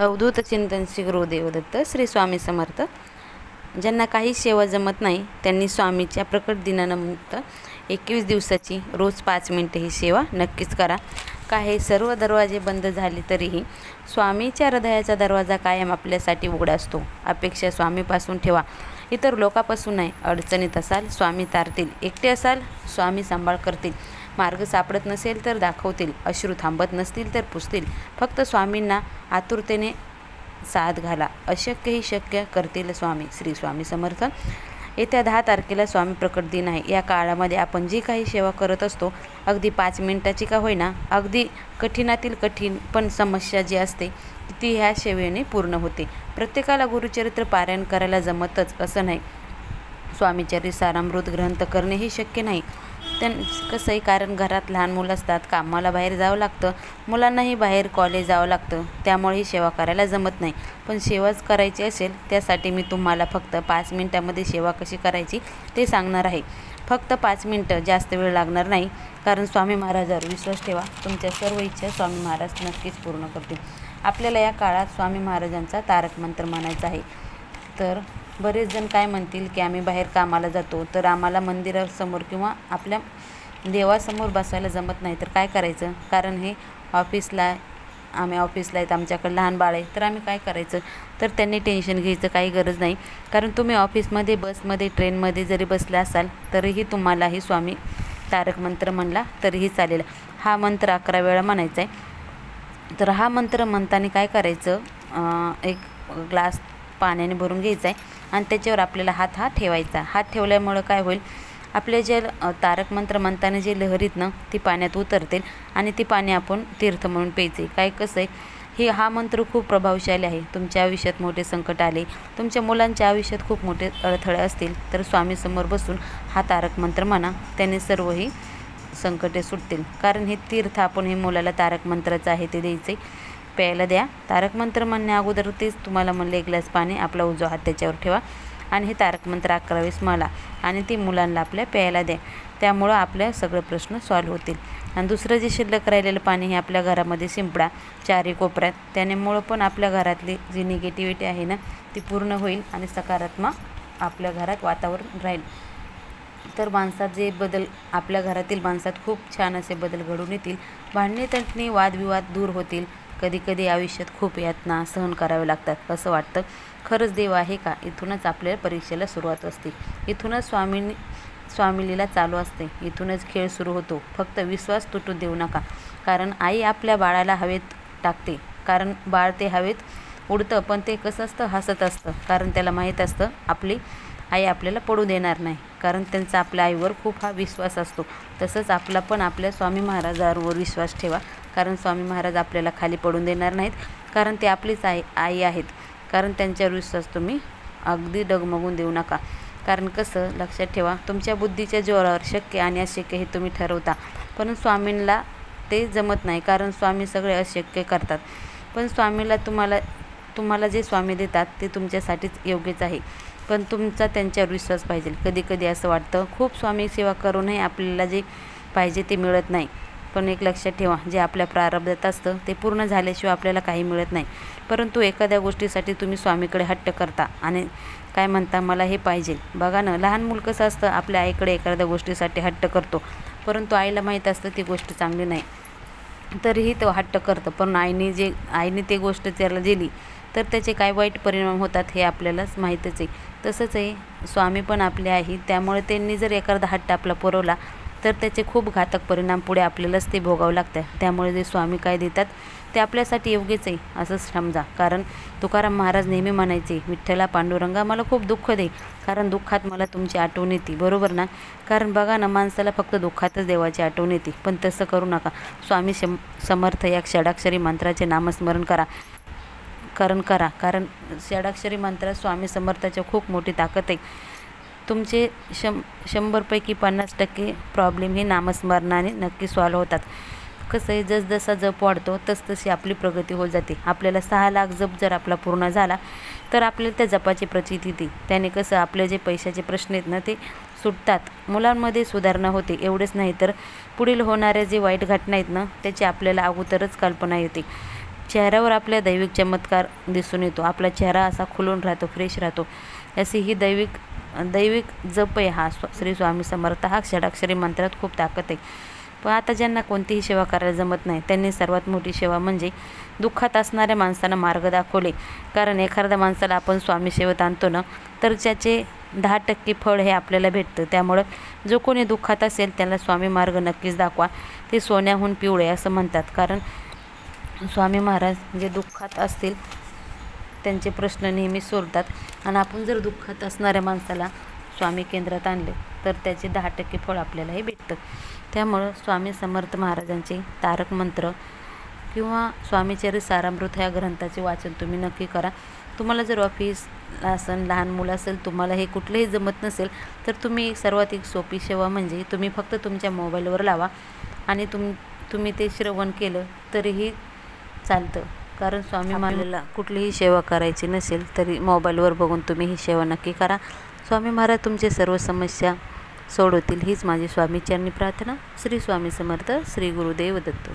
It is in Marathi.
अवधूत चिंतन श्री गुरुदेव दत्त श्री स्वामी समर्थ. ज्यांना काही सेवा जमत नाही त्यांनी स्वामीच्या प्रकट दिनानिमित्त 21 दिवसाची रोज 5 मिनिटे ही सेवा नक्कीच करा. काय सर्व दरवाजे बंद झाले तरीही स्वामीच्या हृदयाचा दरवाजा कायम आपल्यासाठी उघडा असतो. अपेक्षा स्वामीपासून ठेवा, इतर लोकांपासून नाही. अडचणीत असाल स्वामी तारतील, एकटे असाल स्वामी सांभाळ करतील. मार्ग सापडत नसेल तर दाखवतील, अश्रू थांबत नसतील तर पुसतील. फक्त स्वामींना आतुरतेने साथ घाला, अशक्यही शक्य करतील स्वामी. श्री स्वामी समर्थ. येत्या 10 तारखेला स्वामी प्रकट दिन आहे. या काळामध्ये आपण जी काही सेवा करत असतो, अगदी 5 मिनिटाची का होईना, अगदी कठीणातील कठीण पण समस्या जी असते ती ह्या सेवेने पूर्ण होते. प्रत्येकाला गुरुचरित्र पारायण करायला जमतच असं नाही. स्वामीचरित्र सारामृत ग्रंथ करणे हे शक्य नाही. कसंही कारण घरात लहान मुलं असतात, कामाला बाहेर जावं लागतं, मुलांनाही बाहेर कॉलेज जावं लागतं, त्यामुळे ही सेवा करायला जमत नाही. पण सेवाच करायची असेल त्यासाठी मी तुम्हाला फक्त 5 मिनिटामध्ये सेवा कशी करायची ते सांगणार आहे. फक्त 5 मिनिटं, जास्त वेळ लागणार नाही. कारण स्वामी महाराजांवर विश्वास ठेवा, तुमच्या सर्व इच्छा स्वामी महाराज नक्कीच पूर्ण करतील. आपल्याला या काळात स्वामी महाराजांचा तारक मंत्र म्हणायचा आहे. तर बरेच जण काय म्हणतील की आम्ही बाहेर कामाला जातो तर आम्हाला मंदिरासमोर किंवा आपल्या देवासमोर बसायला जमत नाही, तर काय करायचं? कारण हे आम्ही ऑफिसला आहेत, आमच्याकडे लहान बाळ आहे, तर आम्ही काय करायचं? तर त्यांनी टेन्शन घ्यायचं काही गरज नाही. कारण तुम्ही ऑफिसमध्ये, बसमध्ये, ट्रेनमध्ये जरी बसला असाल तरीही तुम्हालाही स्वामी तारक मंत्र म्हणला तरीही चालेल. हा मंत्र 11 वेळा म्हणायचा आहे. तर हा मंत्र म्हणताना काय करायचं, एक ग्लास पाण्याने भरून घ्यायचा आहे आणि त्याच्यावर आपल्याला हात ठेवायचा. हात ठेवल्यामुळं काय होईल, आपले जे तारक मंत्र म्हणताना जे लहरीत ना ती पाण्यात उतरतील आणि ती पाणी आपण तीर्थ म्हणून प्यायचे. काय कसं आहे, हा मंत्र खूप प्रभावशाली आहे. तुमच्या आयुष्यात मोठे संकट आले, तुमच्या मुलांच्या आयुष्यात खूप मोठे अडथळे असतील तर स्वामीसमोर बसून हा तारक मंत्र म्हणा, त्याने सर्वही संकटे सुटतील. कारण हे तीर्थ आपण हे मुलाला तारक मंत्राचं आहे ते द्यायचे, प्यायला द्या. तारक मंत्र म्हणण्या अगोदर तेच तुम्हाला म्हणले, 1 ग्लास पाणी, आपला उजवा हात त्याच्यावर ठेवा आणि हे तारक मंत्र 11 वेळेस मला आणि ती मुलांना आपल्या प्यायला द्या. त्यामुळं आपल्या सगळे प्रश्न सॉल्व्ह होतील. आणि दुसरं जे शिल्लक राहिलेलं पाणी हे आपल्या घरामध्ये शिंपडा 4ही कोपऱ्यात. त्यामुळं पण आपल्या घरातली जी निगेटिव्हिटी आहे ना ती पूर्ण होईल आणि सकारात्मक आपल्या घरात वातावरण राहील. तर माणसात जे बदल, आपल्या घरातील माणसात खूप छान असे बदल घडून येतील. भांडणे तंटणे वादविवाद दूर होतील. कधी आयुष्यात खूप यातना सहन करावे लागतात, असं वाटतं. खरंच देव आहे का? इथूनच आपल्या परीक्षेला सुरुवात असते, इथूनच स्वामीलीला चालू असते, इथूनच खेळ सुरू होतो. फक्त विश्वास तुटू देऊ नका. कारण आई आपल्या बाळाला हवेत टाकते, कारण बाळ ते हवेत उडतं, पण ते कसं असतं, हसत असतं. कारण त्याला माहीत असतं आपली आई आपल्याला पडू देणार नाही, कारण त्यांचा आपल्या आईवर खूप विश्वास असतो. तसंच आपला पण आपल्या स्वामी महाराजांवर विश्वास ठेवा. कारण स्वामी महाराज आपल्याला खाली पडून देणार नाहीत, कारण ते आपलीच आई आहेत. कारण त्यांच्यावर विश्वास तुम्ही अगदी डगमगून देऊ नका. कारण कसं, लक्षात ठेवा, तुमच्या बुद्धीच्या जोरावर शक्य आणि अशक्य हे तुम्ही ठरवता, पण स्वामींना ते जमत नाही. कारण स्वामी सगळे अशक्य करतात. पण स्वामीला तुम्हाला जे स्वामी देतात ते तुमच्यासाठीच योग्यच आहे, पण तुमचा त्यांच्यावर विश्वास पाहिजे. कधी असं वाटतं खूप स्वामी सेवा करूनही आपल्याला जे पाहिजे ते मिळत नाही. पण एक लक्षात ठेवा, जे आपल्या प्रारब्धात असतं ते पूर्ण झाल्याशिवाय आपल्याला काही मिळत नाही. परंतु एखाद्या गोष्टीसाठी तुम्ही स्वामीकडे हट्ट करता आणि काय म्हणता, मला हे पाहिजे. बघा ना, लहान मूल कसं असतं, आपल्या आईकडे एखाद्या गोष्टीसाठी हट्ट करतो, परंतु आईला माहीत असतं ती गोष्ट चांगली नाही, तरीही तो हट्ट करतं. पण आईने ते गोष्ट त्याला दिली तर त्याचे काय वाईट परिणाम होतात हे आपल्यालाच माहीतच आहे. तसंच आहे, स्वामी पण आपले आहे. त्यामुळे त्यांनी जर एखादा हट्ट आपला पुरवला तर त्याचे खूप घातक परिणाम पुढे आपल्यालाच ते भोगावं लागतं. त्यामुळे जे स्वामी काय देतात ते आपल्यासाठी योग्यच आहे असंच समजा. कारण तुकाराम महाराज नेहमी म्हणायचे, विठ्ठला पांडुरंगा मला खूप दुःख दे, कारण दुःखात मला तुमची आठवण येते. बरोबर ना? कारण बघा ना, माणसाला फक्त दुःखातच देवाची आठवण येते, पण तसं करू नका. स्वामी समर्थ या षडाक्षरी मंत्राचे नामस्मरण करा. कारण षडाक्षरी मंत्रात स्वामी समर्थाची खूप मोठी ताकद आहे. तुमचे 100 पैकी 50% प्रॉब्लेम हे नामस्मरणाने नक्की सॉल्व्ह होतात. कसं आहे, जसजसा जप वाढतो तसतशी आपली प्रगती होत जाते. आपल्याला 6 लाख जप जर आपला पूर्ण झाला तर आपल्याला त्या जपाची प्रचिती येते. त्याने कसं आपले जे पैशाचे प्रश्न आहेत ना ते सुटतात, मुलांमध्ये सुधारणा होते. एवढंच नाही तर पुढील होणाऱ्या जे वाईट घटना आहेत ना त्याची आपल्याला अगोदरच कल्पना येते. चेहऱ्यावर आपल्या दैविक चमत्कार दिसून येतो, आपला चेहरा असा खुलून राहतो, फ्रेश राहतो. अशी ही दैविक जप आहे हा श्री स्वामी समर्थ. हा षडाक्षरी मंत्रात खूप ताकद आहे. पण आता ज्यांना कोणतीही सेवा करायला जमत नाही त्यांनी सर्वात मोठी सेवा म्हणजे दुःखात असणाऱ्या माणसांना मार्ग दाखवले. कारण एखाद्या माणसाला आपण स्वामी सेवेत आणतो ना, तर त्याचे 10% फळ हे आपल्याला भेटतं. त्यामुळं जो कोणी दुःखात असेल त्याला स्वामी मार्ग नक्कीच दाखवा. ते सोन्याहून पिवळे असं म्हणतात. कारण स्वामी महाराज जे दुःखात असतील त्यांचे प्रश्न नेहमी सोडतात. आणि आपण जर दुःखात असणाऱ्या माणसाला स्वामी केंद्रात आणले तर त्याचे 10% फळ आपल्यालाही भेटतं. त्यामुळं स्वामी समर्थ महाराजांचे तारक मंत्र किंवा स्वामीचरित्र सारामृत ह्या ग्रंथाचे वाचन तुम्ही नक्की करा. तुम्हाला जर ऑफिसला असेल, लहान मुलं असेल, तुम्हाला हे कुठलंही जमत नसेल तर तुम्ही सर्वात एक सोपी सेवा म्हणजे तुम्ही फक्त तुमच्या मोबाईलवर लावा आणि तुम्ही ते श्रवण केलं तरीही चालतं. कारण स्वामी महाराजाला कुठलीही सेवा करायची नसेल तरी मोबाईलवर बघून तुम्ही ही सेवा नक्की करा. स्वामी महाराज तुमचे सर्व समस्या सोडवतील हीच माझी स्वामीचरणी प्रार्थना. श्री स्वामी समर्थ. श्री गुरुदेव दत्त.